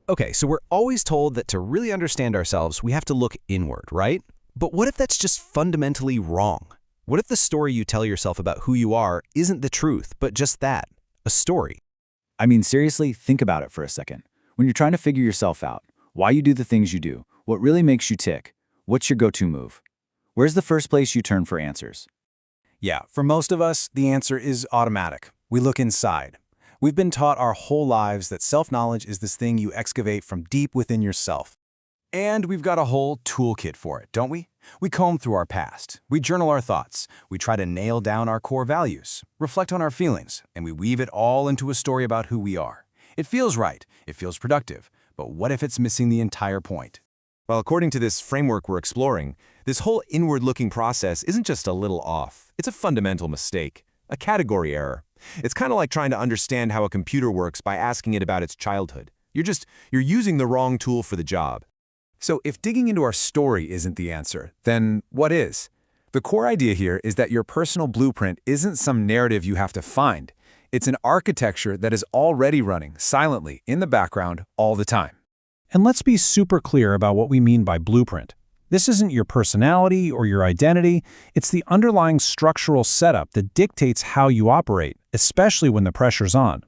Okay, so we're always told that to really understand ourselves, we have to look inward, right? But what if that's just fundamentally wrong? What if the story you tell yourself about who you are isn't the truth, but just that, a story? I mean, seriously, think about it for a second. When you're trying to figure yourself out, why you do the things you do, what really makes you tick, what's your go-to move? Where's the first place you turn for answers? Yeah, for most of us, the answer is automatic. We look inside. We've been taught our whole lives that self-knowledge is this thing you excavate from deep within yourself. And we've got a whole toolkit for it, don't we? We comb through our past. We journal our thoughts. We try to nail down our core values, reflect on our feelings, and we weave it all into a story about who we are. It feels right. It feels productive. But what if it's missing the entire point? Well, according to this framework we're exploring, this whole inward-looking process isn't just a little off. It's a fundamental mistake, a category error. It's kind of like trying to understand how a computer works by asking it about its childhood. You're using the wrong tool for the job. So if digging into our story isn't the answer, then what is? The core idea here is that your personal blueprint isn't some narrative you have to find. It's an architecture that is already running silently in the background all the time. And let's be super clear about what we mean by blueprint. This isn't your personality or your identity. It's the underlying structural setup that dictates how you operate, especially when the pressure's on.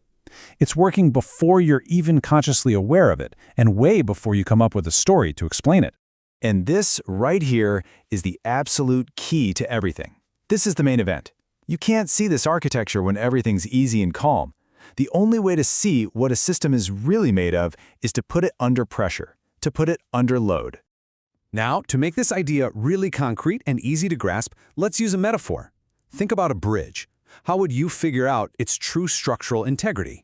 It's working before you're even consciously aware of it, and way before you come up with a story to explain it. And this right here is the absolute key to everything. This is the main event. You can't see this architecture when everything's easy and calm. The only way to see what a system is really made of is to put it under pressure, to put it under load. Now, to make this idea really concrete and easy to grasp, let's use a metaphor. Think about a bridge. How would you figure out its true structural integrity?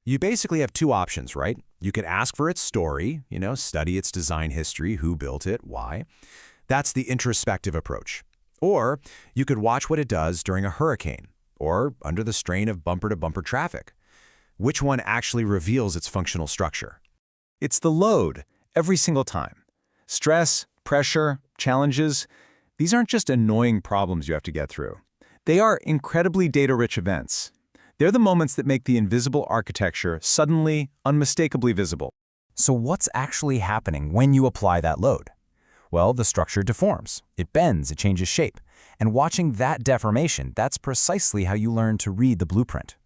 You basically have two options, right? You could ask for its story, study its design history, who built it, why. That's the introspective approach. Or you could watch what it does during a hurricane, or under the strain of bumper-to-bumper traffic. Which one actually reveals its functional structure? It's the load, every single time. Stress, pressure, challenges, these aren't just annoying problems you have to get through. They are incredibly data-rich events. They're the moments that make the invisible architecture suddenly, unmistakably visible. So what's actually happening when you apply that load? Well, the structure deforms, it bends, it changes shape. And watching that deformation, that's precisely how you learn to read the blueprint.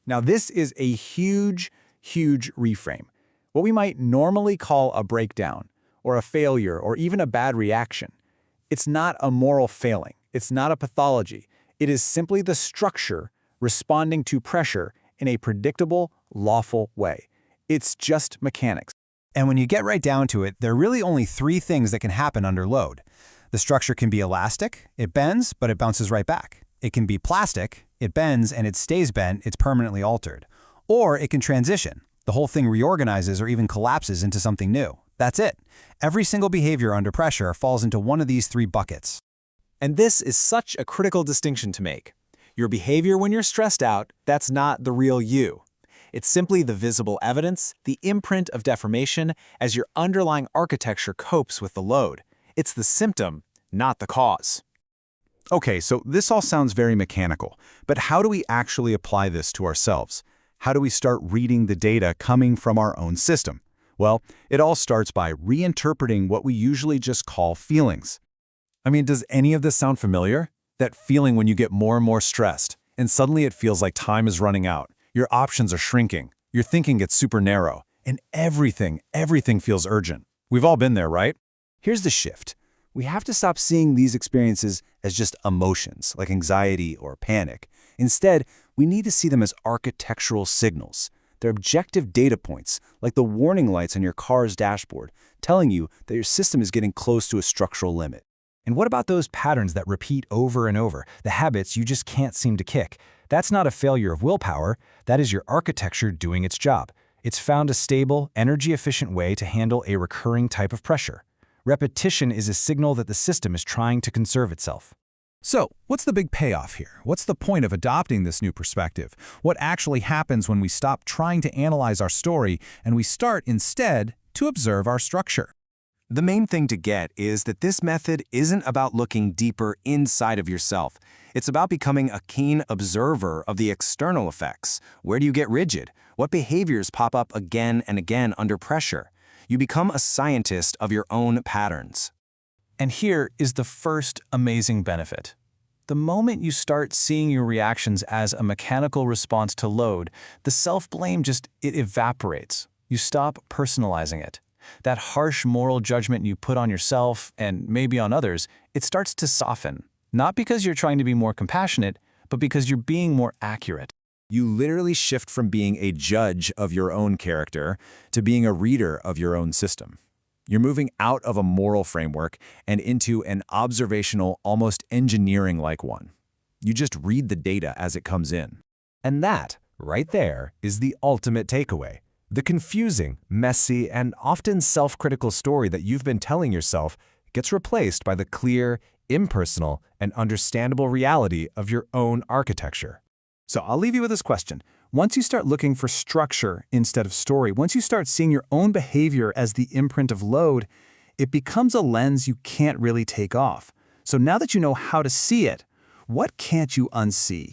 Now this is a huge, huge reframe. What we might normally call a breakdown, or a failure, or even a bad reaction. It's not a moral failing. It's not a pathology. It is simply the structure responding to pressure in a predictable, lawful way. It's just mechanics. And when you get right down to it, there are really only three things that can happen under load. The structure can be elastic, it bends, but it bounces right back. It can be plastic, it bends and it stays bent, it's permanently altered. Or it can transition. The whole thing reorganizes or even collapses into something new. That's it. Every single behavior under pressure falls into one of these three buckets. And this is such a critical distinction to make. Your behavior when you're stressed out, that's not the real you. It's simply the visible evidence, the imprint of deformation as your underlying architecture copes with the load. It's the symptom, not the cause. Okay, so this all sounds very mechanical, but how do we actually apply this to ourselves? How do we start reading the data coming from our own system? Well, it all starts by reinterpreting what we usually just call feelings. I mean, does any of this sound familiar? That feeling when you get more and more stressed, and suddenly it feels like time is running out. Your options are shrinking. Your thinking gets super narrow, and everything feels urgent. We've all been there, right? Here's the shift. We have to stop seeing these experiences as just emotions, like anxiety or panic. Instead, we need to see them as architectural signals. They're objective data points, like the warning lights on your car's dashboard, telling you that your system is getting close to a structural limit. And what about those patterns that repeat over and over, the habits you just can't seem to kick? That's not a failure of willpower, that is your architecture doing its job. It's found a stable, energy-efficient way to handle a recurring type of pressure. Repetition is a signal that the system is trying to conserve itself. So, what's the big payoff here? What's the point of adopting this new perspective? What actually happens when we stop trying to analyze our story and we start instead to observe our structure? The main thing to get is that this method isn't about looking deeper inside of yourself. It's about becoming a keen observer of the external effects. Where do you get rigid? What behaviors pop up again and again under pressure? You become a scientist of your own patterns. And here is the first amazing benefit. The moment you start seeing your reactions as a mechanical response to load, the self-blame it evaporates. You stop personalizing it. That harsh moral judgment you put on yourself and maybe on others, it starts to soften. Not because you're trying to be more compassionate, but because you're being more accurate. You literally shift from being a judge of your own character to being a reader of your own system. You're moving out of a moral framework and into an observational, almost engineering-like one. You just read the data as it comes in. And that, right there, is the ultimate takeaway. The confusing, messy, and often self-critical story that you've been telling yourself gets replaced by the clear, impersonal, and understandable reality of your own architecture. So I'll leave you with this question. Once you start looking for structure instead of story, once you start seeing your own behavior as the imprint of load, it becomes a lens you can't really take off. So now that you know how to see it, what can't you unsee?